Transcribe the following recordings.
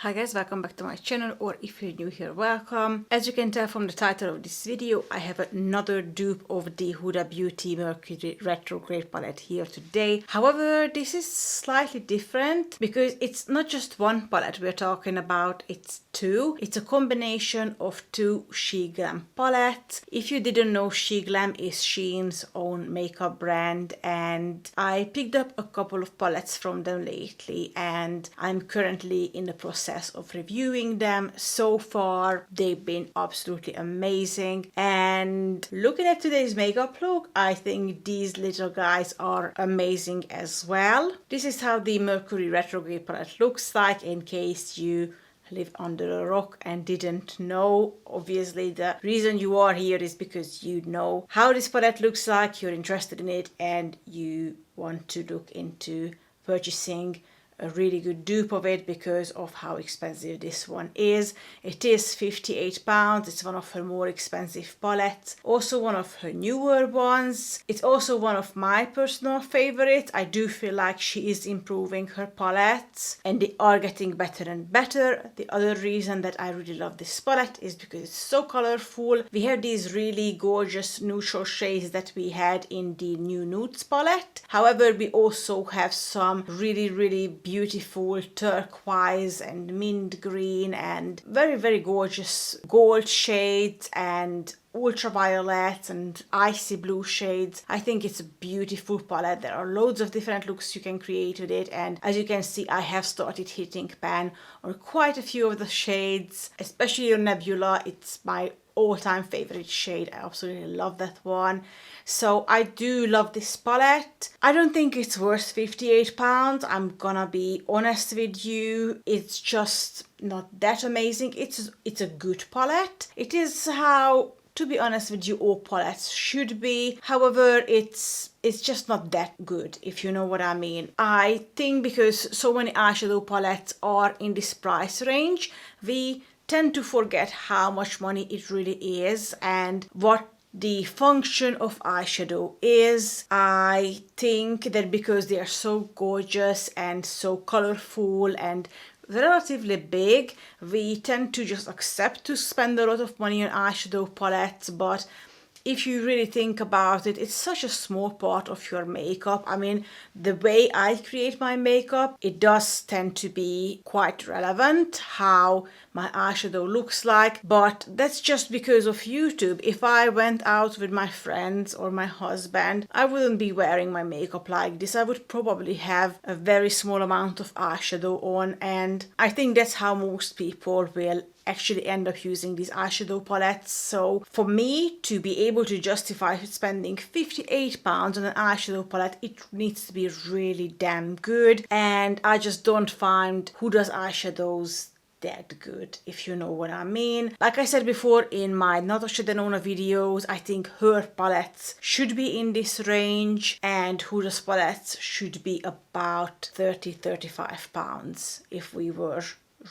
Hi guys, welcome back to my channel, or if you're new here, welcome. As you can tell from the title of this video, I have another dupe of the Huda Beauty Mercury Retrograde palette here today. However, this is slightly different because it's not just one palette we're talking about, it's two. It's a combination of two Sheglam palettes. If you didn't know, Sheglam is Shein's own makeup brand, and I picked up a couple of palettes from them lately, and I'm currently in the process of reviewing them. So far they've been absolutely amazing, and looking at today's makeup look, I think these little guys are amazing as well. This is how the Mercury Retrograde palette looks like, in case you live under a rock and didn't know. Obviously the reason you are here is because you know how this palette looks like, you're interested in it, and you want to look into purchasing a really good dupe of it because of how expensive this one is. It is £58. It's one of her more expensive palettes, also one of her newer ones. It's also one of my personal favorites. I do feel like she is improving her palettes and they are getting better and better. The other reason that I really love this palette is because it's so colorful. We have these really gorgeous neutral shades that we had in the New Nudes palette. However, we also have some really beautiful turquoise and mint green and very gorgeous gold shades and ultraviolets and icy blue shades. I think it's a beautiful palette. There are loads of different looks you can create with it, and as you can see, I have started hitting pan on quite a few of the shades, especially on Nebula. It's my all-time favorite shade. I absolutely love that one. So I do love this palette. I don't think it's worth £58. I'm gonna be honest with you. It's just not that amazing. It's a good palette. It is how, to be honest with you, all palettes should be. However, it's just not that good, if you know what I mean. I think because so many eyeshadow palettes are in this price range, we tend to forget how much money it really is and what the function of eyeshadow is. I think that because they are so gorgeous and so colorful and relatively big, we tend to just accept to spend a lot of money on eyeshadow palettes, but if you really think about it, it's such a small part of your makeup. I mean, the way I create my makeup, it does tend to be quite relevant how my eyeshadow looks like, but that's just because of YouTube. If I went out with my friends or my husband, I wouldn't be wearing my makeup like this. I would probably have a very small amount of eyeshadow on, and I think that's how most people will actually end up using these eyeshadow palettes. So for me to be able to justify spending £58 on an eyeshadow palette, it needs to be really damn good, and I just don't find Huda's eyeshadows that good, if you know what I mean. Like I said before in my Natasha Denona videos, I think her palettes should be in this range and Huda's palettes should be about £30–35 if we were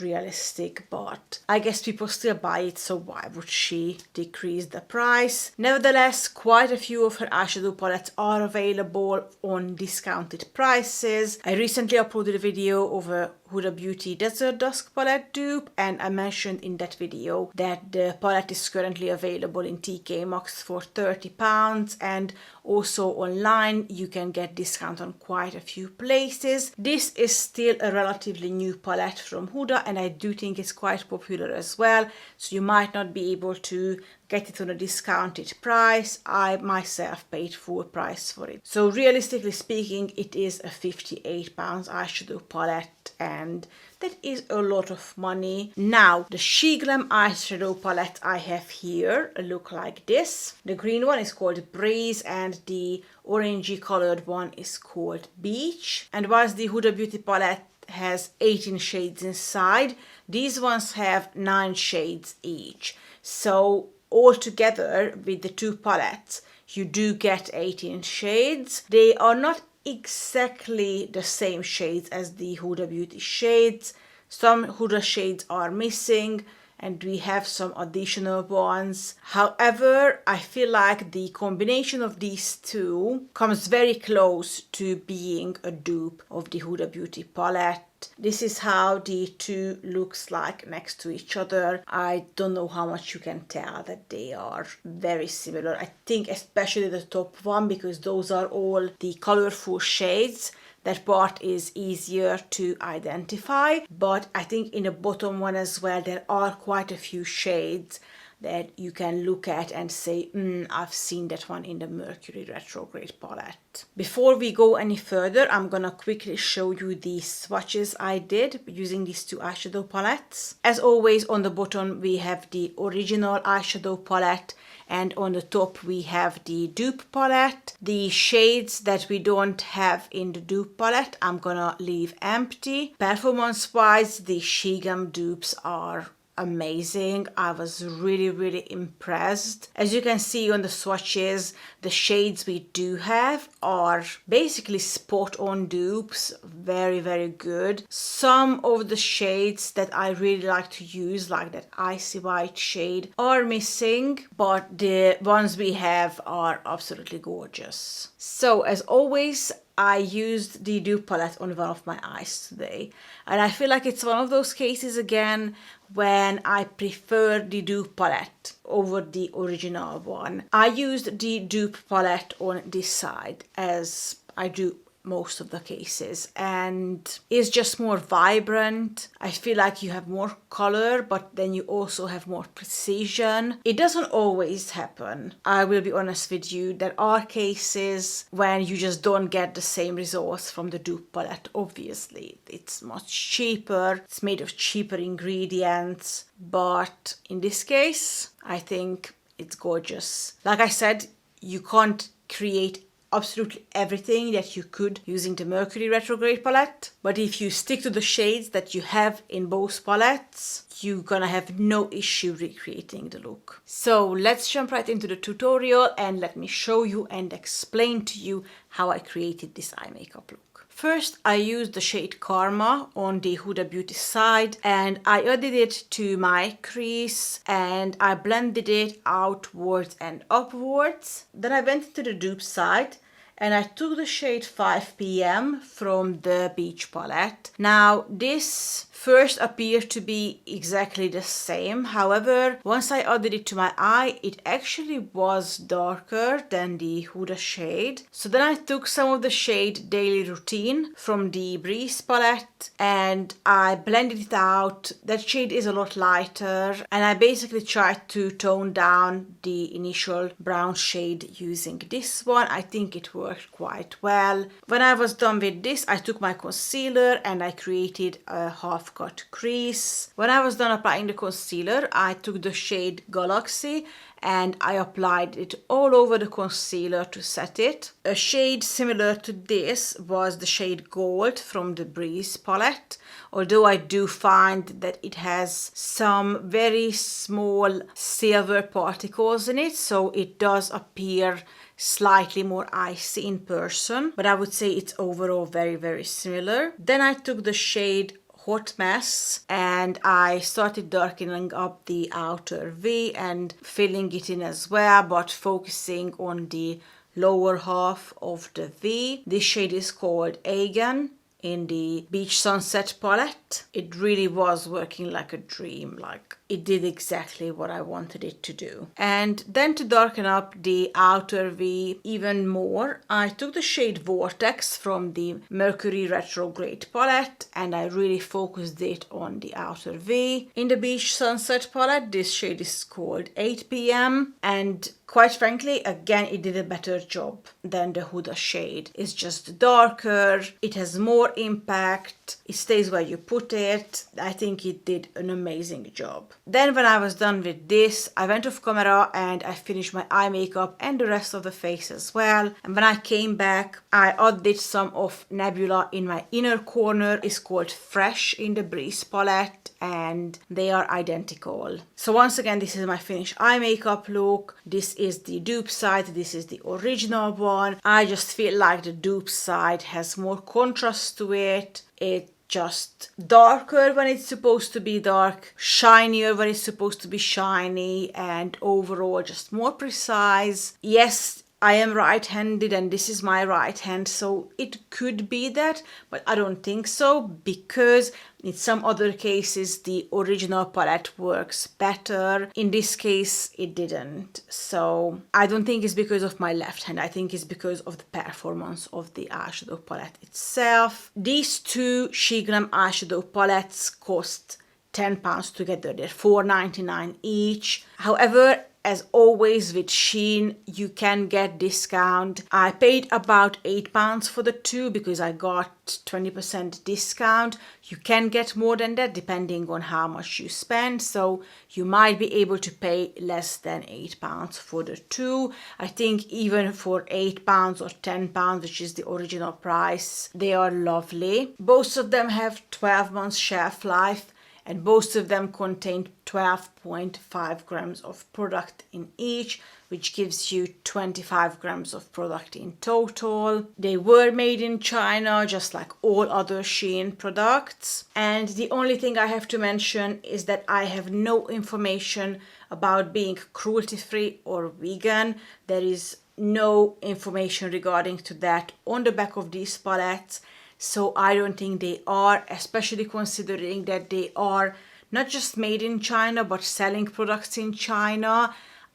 realistic, but I guess people still buy it, so why would she decrease the price? Nevertheless, quite a few of her eyeshadow palettes are available on discounted prices. I recently uploaded a video of a Huda Beauty Desert Dusk palette dupe, and I mentioned in that video that the palette is currently available in TK Maxx for £30, and also online you can get discount on quite a few places. This is still a relatively new palette from Huda, and I do think it's quite popular as well, so you might not be able to get it on a discounted price. I myself paid full price for it. So realistically speaking, it is a £58 eyeshadow palette, and that is a lot of money. Now, the Sheglam eyeshadow palette I have here look like this. The green one is called Breeze and the orangey colored one is called Beach. And whilst the Huda Beauty palette has 18 shades inside, these ones have 9 shades each. So altogether with the two palettes, you do get 18 shades. They are not exactly the same shades as the Huda Beauty shades. Some Huda shades are missing and we have some additional ones. However, I feel like the combination of these two comes very close to being a dupe of the Huda Beauty palette. This is how the two looks like next to each other. I don't know how much you can tell that they are very similar. I think especially the top one, because those are all the colorful shades. That part is easier to identify, but I think in the bottom one as well, there are quite a few shades that you can look at and say, I've seen that one in the Mercury Retrograde palette. Before we go any further, I'm gonna quickly show you the swatches I did using these two eyeshadow palettes. As always, on the bottom we have the original eyeshadow palette, and on the top we have the dupe palette. The shades that we don't have in the dupe palette, I'm gonna leave empty. Performance wise, the Sheglam dupes are amazing. I was really impressed. As you can see on the swatches, the shades we do have are basically spot on dupes. Very good. Some of the shades that I really like to use, like that icy white shade, are missing, but the ones we have are absolutely gorgeous. So as always, I used the dupe palette on one of my eyes today, and I feel like it's one of those cases again when I prefer the dupe palette over the original one. I used the dupe palette on this side, as I do most of the cases, and it's just more vibrant. I feel like you have more color, but then you also have more precision. It doesn't always happen. I will be honest with you, there are cases when you just don't get the same results from the dupe palette. Obviously, it's much cheaper, it's made of cheaper ingredients, but in this case, I think it's gorgeous. Like I said, you can't create absolutely everything that you could using the Mercury Retrograde palette, but if you stick to the shades that you have in both palettes, you're gonna have no issue recreating the look. So let's jump right into the tutorial and let me show you and explain to you how I created this eye makeup look. First, I used the shade Karma on the Huda Beauty side, and I added it to my crease and I blended it outwards and upwards. Then I went to the dupe side and I took the shade 5 PM from the Beach palette. Now this first appeared to be exactly the same. However, once I added it to my eye, it actually was darker than the Huda shade. So then I took some of the shade Daily Routine from the Breeze palette and I blended it out. That shade is a lot lighter, and I basically tried to tone down the initial brown shade using this one. I think it worked quite well. When I was done with this, I took my concealer and I created a half cut crease. When I was done applying the concealer, I took the shade Galaxy and I applied it all over the concealer to set it. A shade similar to this was the shade Gold from the Breeze palette, although I do find that it has some very small silver particles in it, so it does appear slightly more icy in person, but I would say it's overall very similar. Then I took the shade Hot Mess and I started darkening up the outer V and filling it in as well, but focusing on the lower half of the V. This shade is called Agan in the Beach Sunset palette. It really was working like a dream, like it did exactly what I wanted it to do. And then to darken up the outer V even more, I took the shade Vortex from the Mercury Retrograde palette and I really focused it on the outer V. In the Beach Sunset palette, this shade is called 8 PM, and quite frankly, again, it did a better job than the Huda shade. It's just darker, it has more impact, it stays where you put it. I think it did an amazing job. Then when I was done with this, I went off camera and I finished my eye makeup and the rest of the face as well. And when I came back, I added some of Nebula in my inner corner. It's called Fresh in the Breeze palette and they are identical. So once again, this is my finished eye makeup look. This is the dupe side, this is the original one. I just feel like the dupe side has more contrast to it. It's just darker when it's supposed to be dark, shinier when it's supposed to be shiny, and overall just more precise. Yes, I am right-handed and this is my right hand, so it could be that, but I don't think so, because in some other cases the original palette works better. In this case it didn't, so I don't think it's because of my left hand. I think it's because of the performance of the eyeshadow palette itself. These two Sheglam eyeshadow palettes cost £10 together. They're £4.99 each. However, as always with Shein, you can get discount. I paid about £8 for the two because I got 20% discount. You can get more than that depending on how much you spend, so you might be able to pay less than £8 for the two. I think even for £8 or £10, which is the original price, they are lovely. Both of them have 12 months shelf life, and both of them contain 12.5 grams of product in each, which gives you 25 grams of product in total. They were made in China, just like all other Shein products. And the only thing I have to mention is that I have no information about being cruelty-free or vegan. There is no information regarding to that on the back of these palettes. So I don't think they are, especially considering that they are not just made in China, but selling products in China.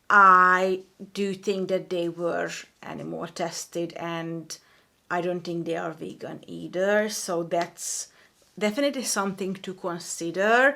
I do think that they were animal tested, and I don't think they are vegan either. So that's definitely something to consider.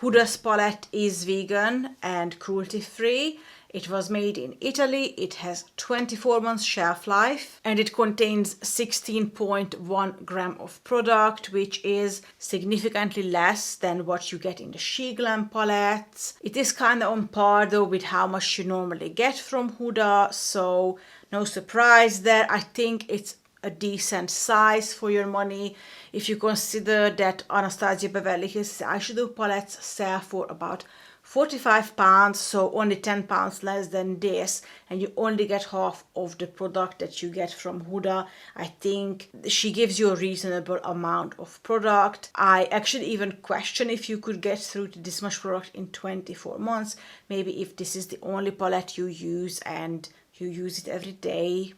Huda's palette is vegan and cruelty-free. It was made in Italy. It has 24 months shelf life, and it contains 16.1 gram of product, which is significantly less than what you get in the Sheglam palettes. It is kind of on par though with how much you normally get from Huda, so no surprise there. I think it's a decent size for your money if you consider that Anastasia Beverly Hills eyeshadow palettes sell for about £45, so only £10 less than this, and you only get half of the product that you get from Huda. I think she gives you a reasonable amount of product. I actually even question if you could get through to this much product in 24 months. Maybe if this is the only palette you use and you use it every day.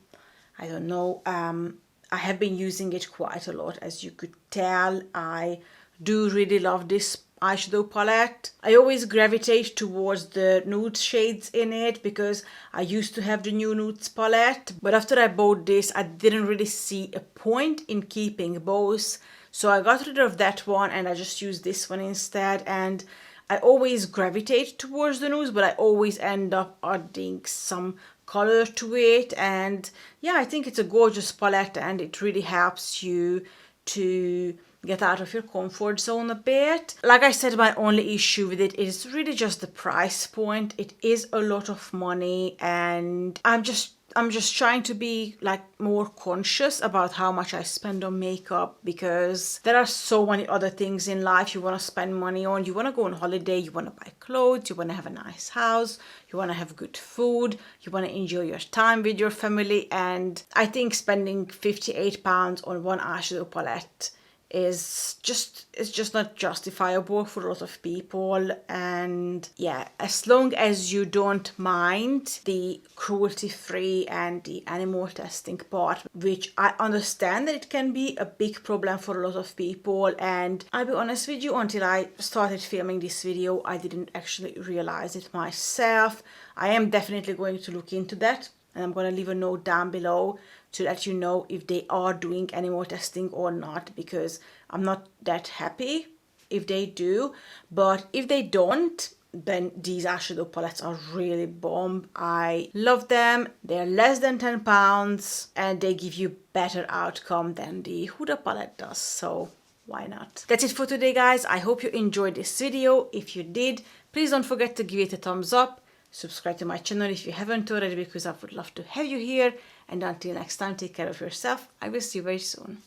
I don't know. I have been using it quite a lot, as you could tell. I do really love this eyeshadow palette. I always gravitate towards the nude shades in it because I used to have the New Nudes palette, but after I bought this I didn't really see a point in keeping both, so I got rid of that one and I just used this one instead. And I always gravitate towards the nudes, but I always end up adding some color to it. And yeah, I think it's a gorgeous palette and it really helps you to get out of your comfort zone a bit. Like I said, my only issue with it is really just the price point. It is a lot of money, and I'm just trying to be like more conscious about how much I spend on makeup, because there are so many other things in life you want to spend money on. You want to go on holiday, you want to buy clothes, you want to have a nice house, you want to have good food, you want to enjoy your time with your family, and I think spending £58 on one eyeshadow palette is just not justifiable for a lot of people. And yeah, as long as you don't mind the cruelty free and the animal testing part, which I understand that it can be a big problem for a lot of people, and I'll be honest with you, until I started filming this video I didn't actually realize it myself. I am definitely going to look into that, and I'm going to leave a note down below to let you know if they are doing animal testing or not, because I'm not that happy if they do. But if they don't, then these eyeshadow palettes are really bomb. I love them. They're less than £10 and they give you better outcome than the Huda palette does, so why not? That's it for today, guys. I hope you enjoyed this video. If you did, please don't forget to give it a thumbs up. Subscribe to my channel if you haven't already, because I would love to have you here. And until next time, take care of yourself. I will see you very soon.